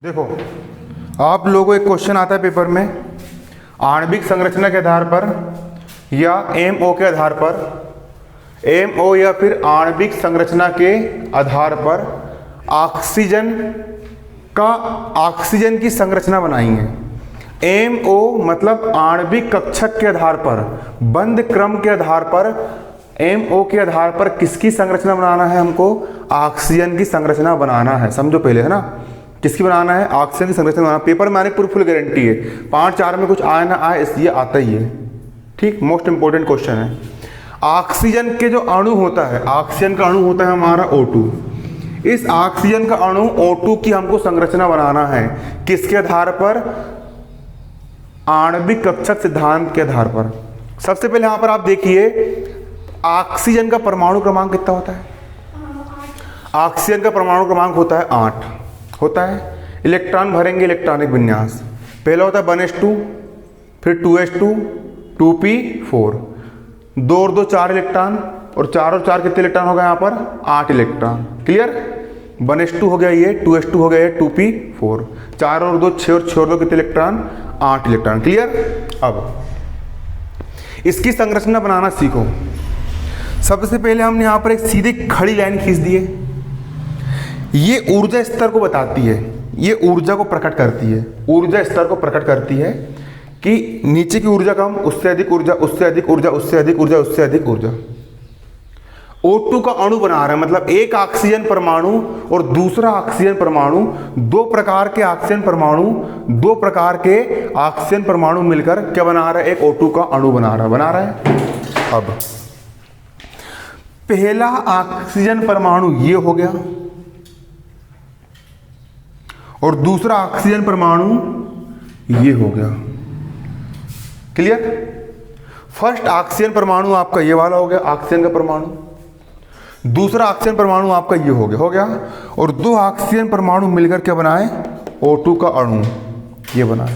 देखो, आप लोगों को एक क्वेश्चन आता है पेपर में, आणविक संरचना के आधार पर या एमओ के आधार पर, एमओ या फिर आणविक संरचना के आधार पर ऑक्सीजन की संरचना बनाई है। एमओ मतलब आणविक कक्षक के आधार पर, बंद क्रम के आधार पर, एमओ के आधार पर किसकी संरचना बनाना है? हमको ऑक्सीजन की संरचना बनाना है। समझो पहले, है ना, किसकी बनाना है? ऑक्सीजन की संरचना बनाना। पेपर में आने की फुल गारंटी है, 5-4 में कुछ आए ना आए इसलिए आता ही है। ठीक, मोस्ट इंपोर्टेंट क्वेश्चन है। ऑक्सीजन के जो अणु होता है, ऑक्सीजन का अणु होता है हमारा O2। इस ऑक्सीजन का अणु O2 की हमको संरचना बनाना है। किसके आधार पर? आणविक कक्षक सिद्धांत के आधार पर। सबसे पहले यहां पर आप देखिए, ऑक्सीजन का परमाणु क्रमांक कितना होता है? ऑक्सीजन का परमाणु क्रमांक होता है 8 होता है। इलेक्ट्रॉन भरेंगे, इलेक्ट्रॉनिक विन्यास पहला होता है 1s2, फिर 2s2, 2p4, 2 और 2 4 इलेक्ट्रॉन, और 4 और 4 कितने इलेक्ट्रॉन हो गए यहाँ पर? 8 इलेक्ट्रॉन। क्लियर? 1s2 हो गया ये, 2s2 हो गया ये, 2p4, 4 और 2 6 और 6 और 2 कितने इलेक्ट्रॉन? 8 इलेक्ट्रॉन। क्लियर? अब इसकी संरचना बनाना सीखो। सबसे पहले हमने यहाँ पर एक सीधी खड़ी लाइन खींच दी है। ये ऊर्जा स्तर को बताती है, ये ऊर्जा को प्रकट करती है, ऊर्जा स्तर को प्रकट करती है कि नीचे की ऊर्जा कम, उससे अधिक ऊर्जा, उससे अधिक ऊर्जा, उससे अधिक ऊर्जा, उससे अधिक ऊर्जा। O2 का अणु बना रहा है, मतलब एक ऑक्सीजन परमाणु और दूसरा ऑक्सीजन परमाणु, दो प्रकार के ऑक्सीजन परमाणु मिलकर क्या बना रहा है? एक O2 का अणु बना रहा है। अब पहला ऑक्सीजन परमाणु ये हो गया और दूसरा ऑक्सीजन परमाणु ये हो गया। क्लियर? फर्स्ट ऑक्सीजन परमाणु आपका ये वाला हो गया, ऑक्सीजन का परमाणु। दूसरा ऑक्सीजन परमाणु आपका ये हो गया और दो ऑक्सीजन परमाणु मिलकर क्या बनाए? O2 का अणु ये बनाए।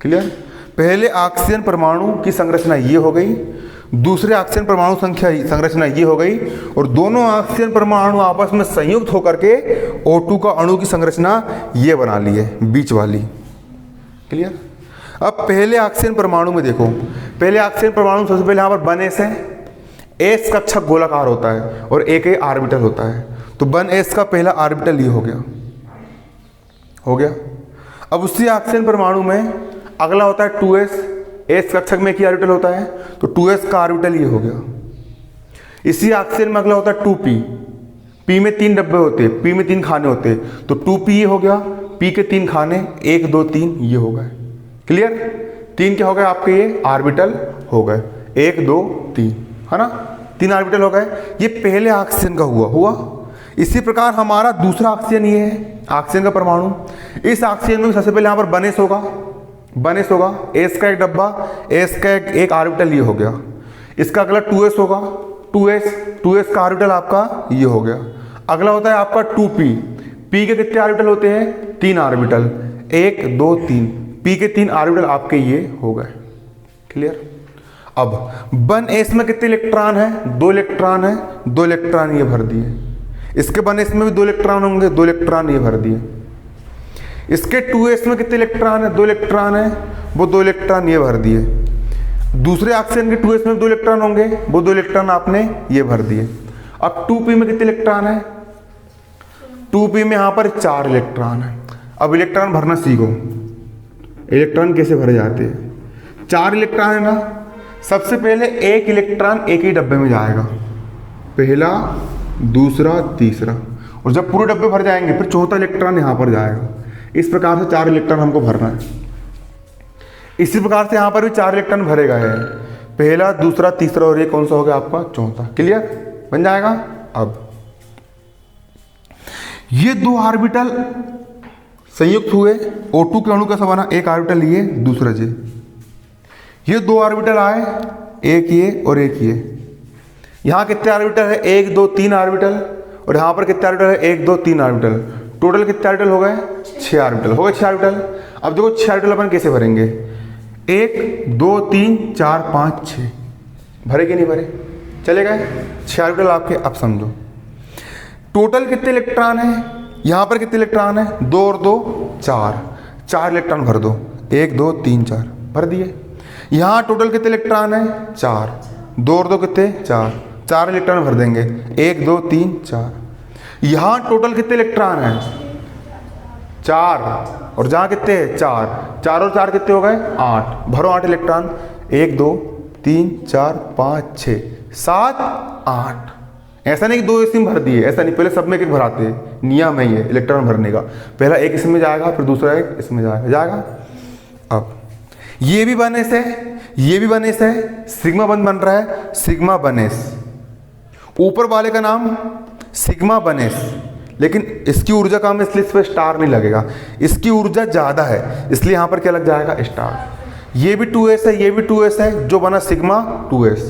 क्लियर? पहले ऑक्सीजन परमाणु की संरचना ये हो गई, दूसरे ऑक्सीजन परमाणु संरचना ये हो गई, और दोनों ऑक्सीजन परमाणु आपस में संयुक्त होकर के O2 का अणु की संरचना ये बना ली है, बीच वाली। क्लियर? अब पहले ऑक्सीजन परमाणु में देखो, पहले ऑक्सीजन परमाणु सबसे पहले यहाँ पर 1s है। S कक्षक गोलाकार होता है और एक ऑर्बिटल होता है, तो 1s का पहला ऑर्बिटल ये हो गया। अब उसी ऑक्सीजन परमाणु में अगला होता है 2s। S कक्षक में एक ही ऑर्बिटल होता है, तो 2s का ऑर्बिटल ये हो गया। इसी ऑक्सीजन में अगला होता है 2p। p में 3 डब्बे होते हैं, p में 3 खाने होते हैं, तो 2p ये हो गया। p के 3 खाने, 1 2 3 ये हो गए। क्लियर? 3 क्या हो गए आपके? ये ऑर्बिटल हो गए, 1 2 3, है ना, 3 ऑर्बिटल हो गए। ये पहले ऑक्सीजन का हुआ। इसी प्रकार हमारा दूसरा ऑक्सीजन ये है, ऑक्सीजन का परमाणु। इस ऑक्सीजन में सबसे पहले यहाँ पर 1s होगा, 1s होगा, S का एक डब्बा, S का एक ऑर्बिटल ये हो गया। इसका अगला 2s होगा, 2s का ऑर्बिटल आपका ये हो गया। अगला होता है आपका 2p। p के कितने ऑर्बिटल होते हैं? 3 ऑर्बिटल, 1 2 3, p के 3 ऑर्बिटल आपके ये हो गए। क्लियर? अब 1s में कितने इलेक्ट्रॉन है? 2 इलेक्ट्रॉन है, 2 इलेक्ट्रॉन ये भर दिए। इसके 1s में भी 2 इलेक्ट्रॉन होंगे, 2 इलेक्ट्रॉन ये भर दिए। इसके 2s में कितने इलेक्ट्रॉन है? 2 इलेक्ट्रॉन है, वो 2 इलेक्ट्रॉन ये भर दिए। दूसरे ऑक्सीजन के 2s में 2 इलेक्ट्रॉन होंगे, वो 2 इलेक्ट्रॉन आपने ये भर दिए। अब 2p में कितने इलेक्ट्रॉन है? 2p में यहाँ पर 4 इलेक्ट्रॉन है। अब इलेक्ट्रॉन भरना सीखो, इलेक्ट्रॉन कैसे भरे जाते हैं। 4 इलेक्ट्रॉन है ना, सबसे पहले एक इलेक्ट्रॉन एक ही डब्बे में जाएगा, पहला दूसरा तीसरा, और जब पूरे डब्बे भर जाएंगे फिर चौथा इलेक्ट्रॉन यहाँ पर जाएगा। इस प्रकार से 4 इलेक्ट्रॉन हमको भरना है। इसी प्रकार से यहाँ पर भी 4 इलेक्ट्रॉन भरेगा है, पहला दूसरा तीसरा, और ये कौन सा हो गया आपका? चौथा। क्लियर? बन जाएगा। अब ये 2 ऑर्बिटल संयुक्त हुए, O2 के अणु कैसा बना? एक ऑर्बिटल ये, दूसरा ये 2 ऑर्बिटल आए, एक ये और एक ये। यहाँ कितने ऑर्बिटल है? 1 2 3 ऑर्बिटल, और यहाँ पर कितने ऑर्बिटल है? 1 2 3 ऑर्बिटल। टोटल कितने ऑर्बिटल हो गए? 6 ऑर्बिटल हो गए, 6 ऑर्बिटल। अब देखो 6 ऑर्बिटल अपन कैसे भरेंगे? 1 2 3 4 5 6 भरे कि नहीं भरे? चले गए 6 ऑर्बिटल आपके। अब समझो टोटल कितने इलेक्ट्रॉन है? यहाँ पर कितने इलेक्ट्रॉन है, 2 और 2 4, 4 इलेक्ट्रॉन भर दो, 1 2 3 4 भर दिए। यहाँ टोटल कितने इलेक्ट्रॉन है, 4, 2 और 2 कितने 4, 4 इलेक्ट्रॉन भर देंगे, 1 2 3 4। यहाँ टोटल कितने इलेक्ट्रॉन है, 4, और जहाँ कितने हैं 4, 4 और 4 कितने हो गए 8, भरो 8 इलेक्ट्रॉन, 1 2 3 4 5 6 7 8। ऐसा नहीं कि 2 इसमें भर दिए, ऐसा नहीं, पहले सब में एक एक भराते हैं, नियम है ये इलेक्ट्रॉन भरने का। पहला एक इसमें जाएगा, फिर दूसरा एक इसमें जाएगा। अब ये भी बन एस है, ये भी बन एस है, सिग्मा बन रहा है, सिग्मा बन एस। ऊपर वाले का नाम सिग्मा बन एस, लेकिन इसकी ऊर्जा कम है इसलिए इस पर स्टार नहीं लगेगा, इसकी ऊर्जा ज़्यादा है इसलिए यहाँ पर क्या लग जाएगा, स्टार। ये भी 2s है, ये भी 2s है, जो बना सिग्मा 2s,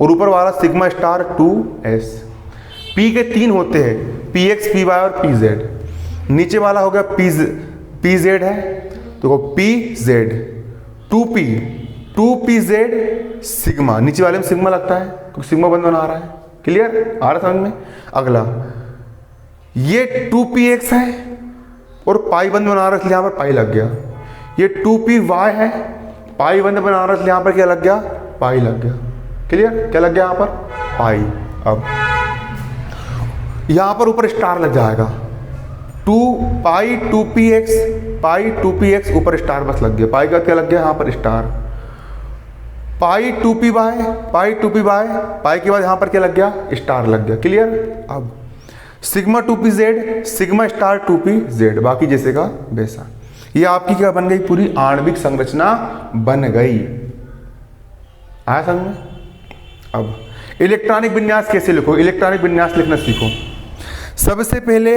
और ऊपर वाला सिग्मा स्टार 2s। P के 3 होते हैं, px, py और pz। नीचे वाला हो गया pz है, तो pz 2pz सिग्मा, नीचे वाले में सिग्मा लगता है क्योंकि सिग्मा बंद बना रहा है। क्लियर, आ रहा समझ में। अगला ये 2px है और पाई बंद बना रहा है इसलिए यहाँ पर पाई लग गया। ये 2py है, पाई बंद बना रहा है इसलिए यहाँ पर क्या लग गया, पाई लग गया। क्लियर, क्या लग गया यहाँ पर, पाई। अब यहाँ पर ऊपर स्टार लग जाएगा, 2 पाई 2px, पाई 2px ऊपर स्टार बस लग गया, पाई का क्या लग गया यहाँ पर स्टार। पाई 2py, पाई 2py, पाई के बाद यहाँ पर क्या लग गया, स्टार लग गया। क्लियर। अब sigma 2pz, sigma star 2pz, बाकी जैसे का वैसा। ये आपकी क्या बन गई, पूरी आणविक संरचना बन गई। आया समझ में। अब इलेक्ट्रॉनिक विन्यास कैसे लिखो, इलेक्ट्रॉनिक विन्यास लिखना सीखो। सबसे पहले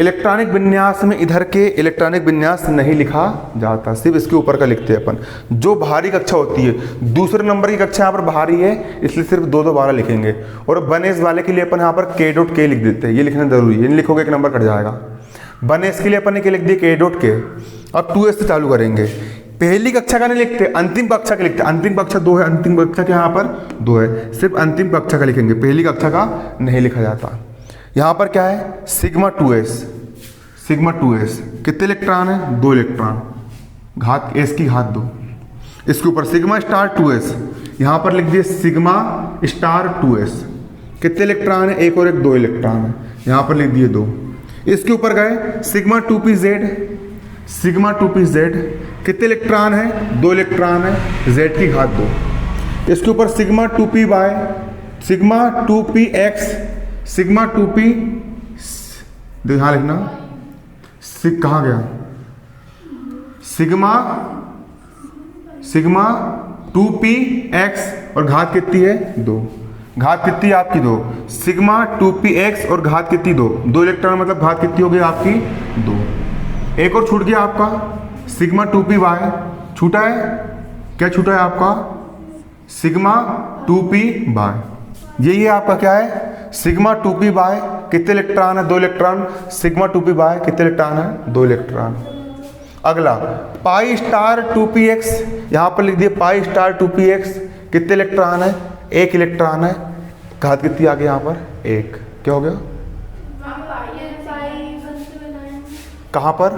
इलेक्ट्रॉनिक विन्यास में इधर के इलेक्ट्रॉनिक विन्यास नहीं लिखा जाता, सिर्फ इसके ऊपर का लिखते हैं अपन। जो भारी कक्षा होती है, दूसरे नंबर की कक्षा यहाँ पर भारी है इसलिए सिर्फ 2 12 लिखेंगे, और बनेस वाले के लिए अपन यहाँ पर k.k लिख देते हैं, ये लिखना जरूरी है, ये लिखोगे 1 नंबर कट जाएगा। बनेस के लिए अपन ने क्या लिख दिया, k.k। अब 2s से चालू करेंगे। पहली कक्षा का नहीं लिखते, अंतिम कक्षा का लिखते। अंतिम कक्षा 2 है, अंतिम कक्षा के यहाँ पर 2 है, सिर्फ अंतिम कक्षा का लिखेंगे, पहली कक्षा का नहीं लिखा जाता। यहाँ पर क्या है, सिग्मा 2s, सिग्मा 2s कितने इलेक्ट्रॉन है, 2 इलेक्ट्रॉन, घात s की घात 2। इसके ऊपर सिग्मा स्टार 2s, यहाँ पर लिख दिए सिग्मा स्टार 2s, कितने इलेक्ट्रॉन है, 1 और 1 2 इलेक्ट्रॉन है, यहाँ पर लिख दिए 2। इसके ऊपर गए सिग्मा 2pz, सिग्मा 2pz कितने इलेक्ट्रॉन है, 2 इलेक्ट्रॉन है, z की घात 2। इसके ऊपर sigma 2py, sigma 2px, sigma 2p, यहाँ लिखना, कहाँ गया, सिग्मा 2px और घात कितनी है, 2। घात कितनी है आपकी, 2। सिग्मा 2px और घात कितनी, 2 इलेक्ट्रॉन मतलब घात कितनी हो गई आपकी, 2। एक और छूट गया आपका सिग्मा 2py, छूटा है, क्या छूटा है आपका, सिग्मा 2py। यही है आपका क्या है, सिग्मा 2py कितने इलेक्ट्रॉन है, 2 इलेक्ट्रॉन, सिग्मा 2py कितने इलेक्ट्रॉन है, 2 इलेक्ट्रॉन। अगला पाई स्टार 2px, यहाँ पर लिख दिए पाई स्टार 2px कितने इलेक्ट्रॉन है, 1 इलेक्ट्रॉन है, घात कितनी आ गई यहाँ पर, 1। क्या हो गया, कहाँ पर,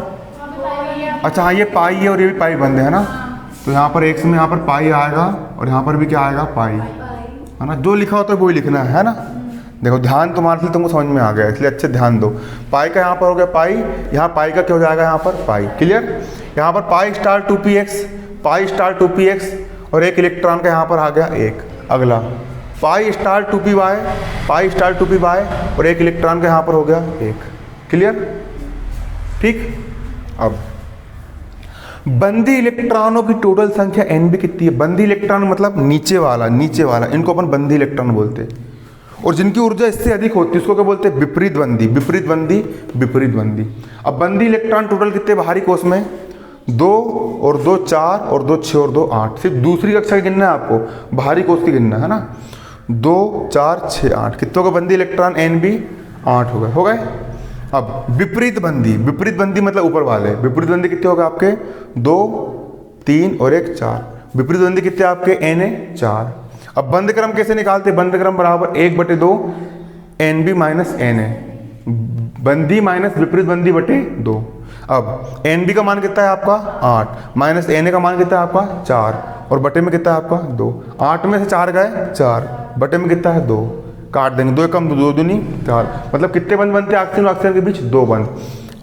अच्छा हाँ ये पाई है और ये भी पाई बंद है ना, तो यहाँ पर एक में यहाँ पर पाई आएगा और यहाँ पर भी क्या आएगा, पाई, है ना। जो लिखा होता है वही लिखना है ना। देखो ध्यान तुम्हारे लिए तुमको समझ में आ गया, इसलिए अच्छे ध्यान दो। पाई का यहाँ पर हो गया पाई, यहाँ पाई का क्या हो जाएगा, यहाँ पर पाई। क्लियर। यहाँ पर pi star 2px, pi star 2px और 1 इलेक्ट्रॉन का यहाँ पर आ गया 1। अगला pi star 2py, pi star 2py और 1 इलेक्ट्रॉन का यहाँ पर हो गया 1। क्लियर, ठीक। अब बंदी इलेक्ट्रॉनों की टोटल संख्या Nb कितनी है। बंदी इलेक्ट्रॉन मतलब नीचे वाला, नीचे वाला, इनको अपन बंदी इलेक्ट्रॉन बोलते हैं। और जिनकी ऊर्जा इससे अधिक होती है उसको क्या बोलते हैं, विपरीत बंदी, विपरीत बंदी, विपरीत बंदी। अब बंदी इलेक्ट्रॉन टोटल कितने बाहरी कोष में, 2 और 2 4 और 2 6 और 2 8। सिर्फ दूसरी कक्षा की गिनना है आपको, बाहरी कोष की गिनना है ना। 2 4 6 8 कितनों का बंदी इलेक्ट्रॉन Nb 8 हो गए। अब विपरीत बंदी, विपरीत बंदी मतलब ऊपर वाले, विपरीत बंदी कितने हो गए आपके, 2 3 और 1 4। विपरीत बंदी कितने आपके, Na 4। अब बंद क्रम कैसे निकालते, बंद क्रम बराबर 1/2 Nb - Na। बंदी माइनस विपरीत बंदी बटे 2। अब एन बी का मान कितना है आपका 8, माइनस एन ए का मान कितना है आपका 4, और बटे में कितना है आपका 2। 8 में से 4 गए 4, बटे में कितना है 2, काट देंगे 2 कम 2 दूनी 4, मतलब कितने बंद बनते हैं ऑक्सीजन और ऑक्सीजन के बीच 2 बंद।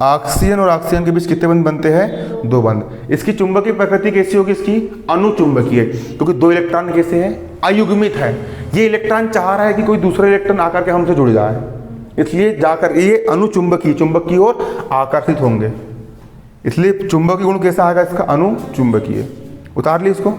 ऑक्सीजन और ऑक्सीजन के बीच कितने बंद बनते हैं 2 बंद। इसकी चुंबकीय प्रकृति कैसी होगी, इसकी अनुचुंबकीय, क्योंकि 2 इलेक्ट्रॉन कैसे है अयुग्मित है। ये इलेक्ट्रॉन चाह रहा है कि कोई दूसरा इलेक्ट्रॉन आकर के हमसे जुड़ जाए, इसलिए जाकर ये अनुचुंबकीय चुंबक की ओर आकर्षित होंगे, इसलिए चुंबकीय गुण कैसा आएगा इसका अनुचुंबकीय। उतार ली इसको।